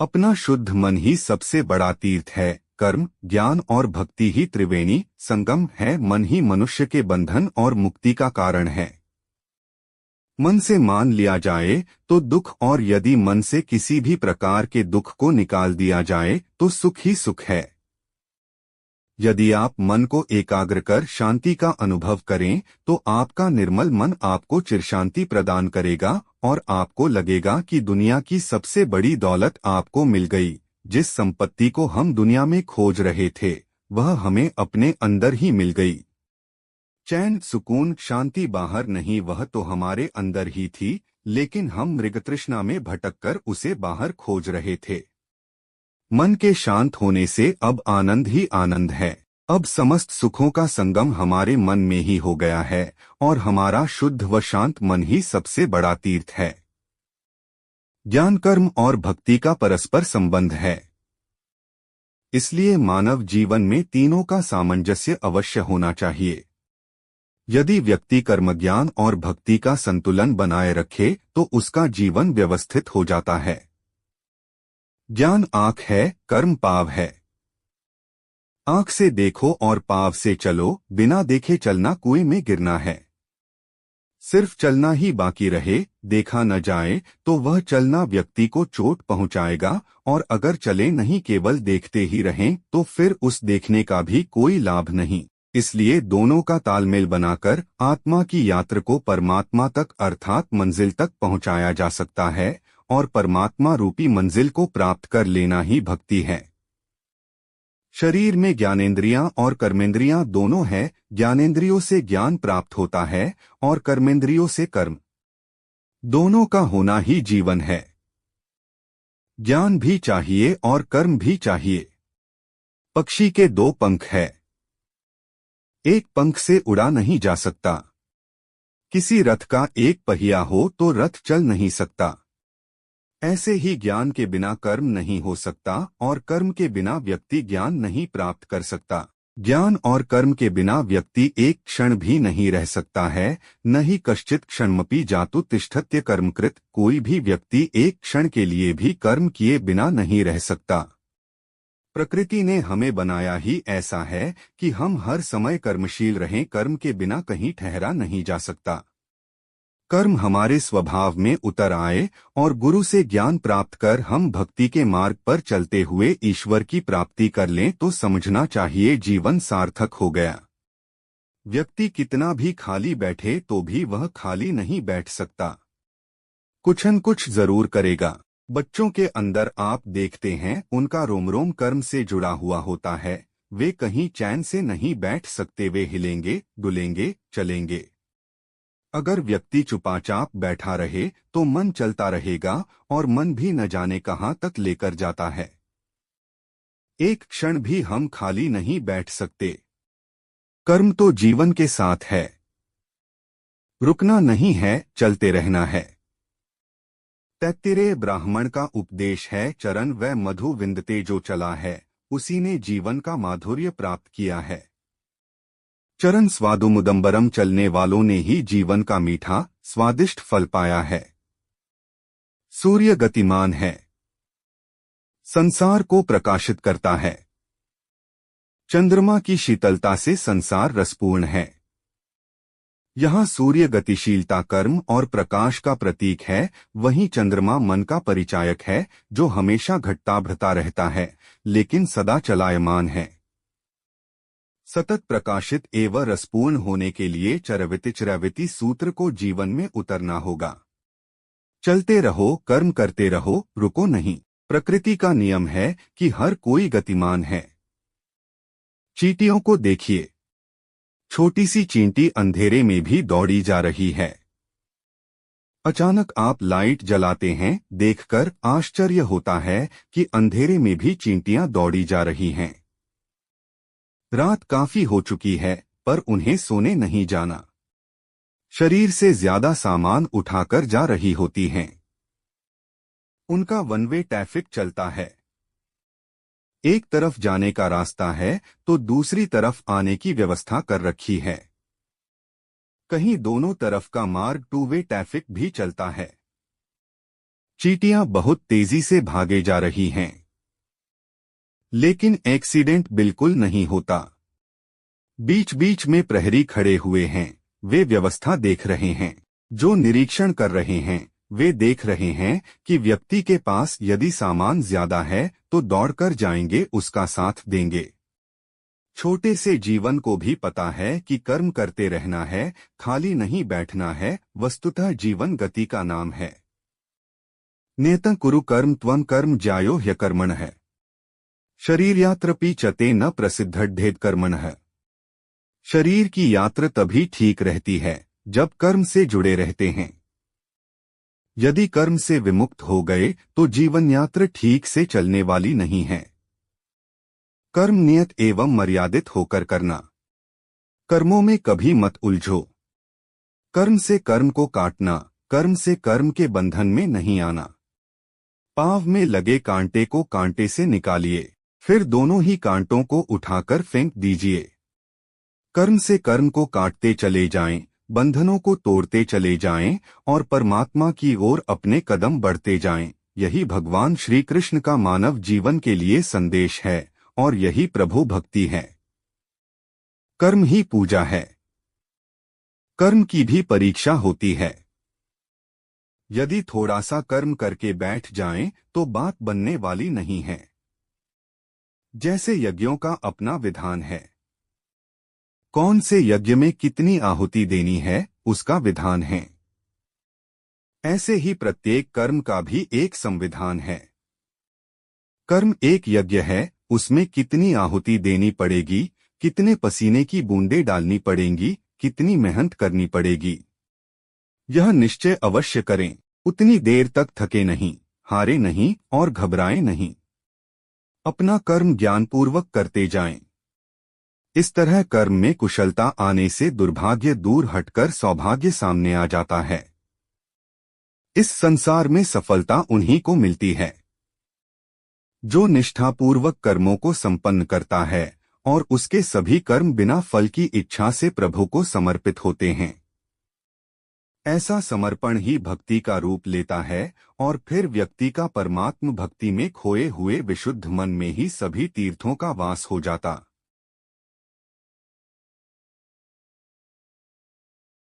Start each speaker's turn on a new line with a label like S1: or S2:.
S1: अपना शुद्ध मन ही सबसे बड़ा तीर्थ है। कर्म, ज्ञान और भक्ति ही त्रिवेणी संगम है। मन ही मनुष्य के बंधन और मुक्ति का कारण है। मन से मान लिया जाए तो दुख, और यदि मन से किसी भी प्रकार के दुख को निकाल दिया जाए तो सुख ही सुख है। यदि आप मन को एकाग्र कर शांति का अनुभव करें तो आपका निर्मल मन आपको चिरशांति प्रदान करेगा और आपको लगेगा कि दुनिया की सबसे बड़ी दौलत आपको मिल गई। जिस संपत्ति को हम दुनिया में खोज रहे थे वह हमें अपने अंदर ही मिल गई। चैन, सुकून, शांति बाहर नहीं, वह तो हमारे अंदर ही थी, लेकिन हम मृगतृष्णा में भटककर उसे बाहर खोज रहे थे। मन के शांत होने से अब आनंद ही आनंद है। अब समस्त सुखों का संगम हमारे मन में ही हो गया है और हमारा शुद्ध व शांत मन ही सबसे बड़ा तीर्थ है। ज्ञान, कर्म और भक्ति का परस्पर संबंध है। इसलिए मानव जीवन में तीनों का सामंजस्य अवश्य होना चाहिए। यदि व्यक्ति कर्म, ज्ञान और भक्ति का संतुलन बनाए रखे तो उसका जीवन व्यवस्थित हो जाता है। ज्ञान आँख है, कर्म पाँव है। आँख से देखो और पाँव से चलो, बिना देखे चलना कुएं में गिरना है। सिर्फ चलना ही बाकी रहे, देखा न जाए तो वह चलना व्यक्ति को चोट पहुंचाएगा, और अगर चले नहीं केवल देखते ही रहें तो फिर उस देखने का भी कोई लाभ नहीं। इसलिए दोनों का तालमेल बनाकर आत्मा की यात्रा को परमात्मा तक अर्थात मंजिल तक पहुंचाया जा सकता है, और परमात्मा रूपी मंजिल को प्राप्त कर लेना ही भक्ति है। शरीर में ज्ञानेंद्रियां और कर्मेंद्रियां दोनों हैं। ज्ञानेंद्रियों से ज्ञान प्राप्त होता है और कर्मेंद्रियों से कर्म। दोनों का होना ही जीवन है। ज्ञान भी चाहिए और कर्म भी चाहिए। पक्षी के दो पंख है, एक पंख से उड़ा नहीं जा सकता। किसी रथ का एक पहिया हो तो रथ चल नहीं सकता। ऐसे ही ज्ञान के बिना कर्म नहीं हो सकता और कर्म के बिना व्यक्ति ज्ञान नहीं प्राप्त कर सकता। ज्ञान और कर्म के बिना व्यक्ति एक क्षण भी नहीं रह सकता है। न ही कश्चित् क्षणमपि जातु तिष्ठत्य कर्मकृत। कोई भी व्यक्ति एक क्षण के लिए भी कर्म किए बिना नहीं रह सकता। प्रकृति ने हमें बनाया ही ऐसा है कि हम हर समय कर्मशील रहें। कर्म के बिना कहीं ठहरा नहीं जा सकता। कर्म हमारे स्वभाव में उतर आए और गुरु से ज्ञान प्राप्त कर हम भक्ति के मार्ग पर चलते हुए ईश्वर की प्राप्ति कर लें तो समझना चाहिए जीवन सार्थक हो गया। व्यक्ति कितना भी खाली बैठे तो भी वह खाली नहीं बैठ सकता, कुछ न कुछ जरूर करेगा। बच्चों के अंदर आप देखते हैं उनका रोम रोम कर्म से जुड़ा हुआ होता है। वे कहीं चैन से नहीं बैठ सकते, वे हिलेंगे, डुलेंगे, चलेंगे। अगर व्यक्ति चुपचाप बैठा रहे तो मन चलता रहेगा और मन भी न जाने कहां तक लेकर जाता है। एक क्षण भी हम खाली नहीं बैठ सकते। कर्म तो जीवन के साथ है, रुकना नहीं है, चलते रहना है। तैत्तिरेय ब्राह्मण का उपदेश है, चरण व मधु विंदते। जो चला है उसी ने जीवन का माधुर्य प्राप्त किया है। चरण स्वादुमुदम्बरम, चलने वालों ने ही जीवन का मीठा स्वादिष्ट फल पाया है। सूर्य गतिमान है, संसार को प्रकाशित करता है। चंद्रमा की शीतलता से संसार रसपूर्ण है। यहाँ सूर्य गतिशीलता, कर्म और प्रकाश का प्रतीक है, वहीं चंद्रमा मन का परिचायक है जो हमेशा घटता बढ़ता रहता है लेकिन सदा चलायमान है। सतत प्रकाशित एवं रसपूर्ण होने के लिए चरविति सूत्र को जीवन में उतरना होगा। चलते रहो, कर्म करते रहो, रुको नहीं। प्रकृति का नियम है कि हर कोई गतिमान है। चींटियों को देखिए, छोटी सी चींटी अंधेरे में भी दौड़ी जा रही है। अचानक आप लाइट जलाते हैं, देखकर आश्चर्य होता है कि अंधेरे में भी चींटियां दौड़ी जा रही हैं। रात काफी हो चुकी है पर उन्हें सोने नहीं जाना। शरीर से ज्यादा सामान उठाकर जा रही होती हैं। उनका वन वे ट्रैफिक चलता है। एक तरफ जाने का रास्ता है तो दूसरी तरफ आने की व्यवस्था कर रखी है। कहीं दोनों तरफ का मार्ग टू वे ट्रैफिक भी चलता है। चींटियां बहुत तेजी से भागे जा रही हैं, लेकिन एक्सीडेंट बिल्कुल नहीं होता। बीच बीच में प्रहरी खड़े हुए हैं, वे व्यवस्था देख रहे हैं। जो निरीक्षण कर रहे हैं वे देख रहे हैं कि व्यक्ति के पास यदि सामान ज्यादा है तो दौड़कर जाएंगे, उसका साथ देंगे। छोटे से जीवन को भी पता है कि कर्म करते रहना है, खाली नहीं बैठना है। वस्तुतः जीवन गति का नाम है। नेतं कुरु कर्म त्वं कर्म ज्यायो ह्यकर्मण है। शरीर यात्रपि चते न प्रसिद्धेद कर्मण है। शरीर की यात्रा तभी ठीक रहती है जब कर्म से जुड़े रहते हैं। यदि कर्म से विमुक्त हो गए तो जीवन यात्रा ठीक से चलने वाली नहीं है। कर्म नियत एवं मर्यादित होकर करना। कर्मों में कभी मत उलझो। कर्म से कर्म को काटना, कर्म से कर्म के बंधन में नहीं आना। पाँव में लगे कांटे को कांटे से निकालिए, फिर दोनों ही कांटों को उठाकर फेंक दीजिए। कर्म से कर्म को काटते चले जाएं, बंधनों को तोड़ते चले जाएं और परमात्मा की ओर अपने कदम बढ़ते जाएं। यही भगवान श्री कृष्ण का मानव जीवन के लिए संदेश है और यही प्रभु भक्ति है। कर्म ही पूजा है। कर्म की भी परीक्षा होती है। यदि थोड़ा सा कर्म करके बैठ जाएं तो बात बनने वाली नहीं है। जैसे यज्ञों का अपना विधान है। कौन से यज्ञ में कितनी आहुति देनी है उसका विधान है। ऐसे ही प्रत्येक कर्म का भी एक संविधान है। कर्म एक यज्ञ है, उसमें कितनी आहुति देनी पड़ेगी, कितने पसीने की बूंदें डालनी पड़ेंगी, कितनी मेहनत करनी पड़ेगी, यह निश्चय अवश्य करें। उतनी देर तक थके नहीं, हारे नहीं और घबराएं नहीं। अपना कर्म ज्ञानपूर्वक करते जाएं। इस तरह कर्म में कुशलता आने से दुर्भाग्य दूर हटकर सौभाग्य सामने आ जाता है। इस संसार में सफलता उन्हीं को मिलती है जो निष्ठापूर्वक कर्मों को संपन्न करता है और उसके सभी कर्म बिना फल की इच्छा से प्रभु को समर्पित होते हैं। ऐसा समर्पण ही भक्ति का रूप लेता है और फिर व्यक्ति का परमात्म भक्ति में खोए हुए विशुद्ध मन में ही सभी तीर्थों का वास हो जाता।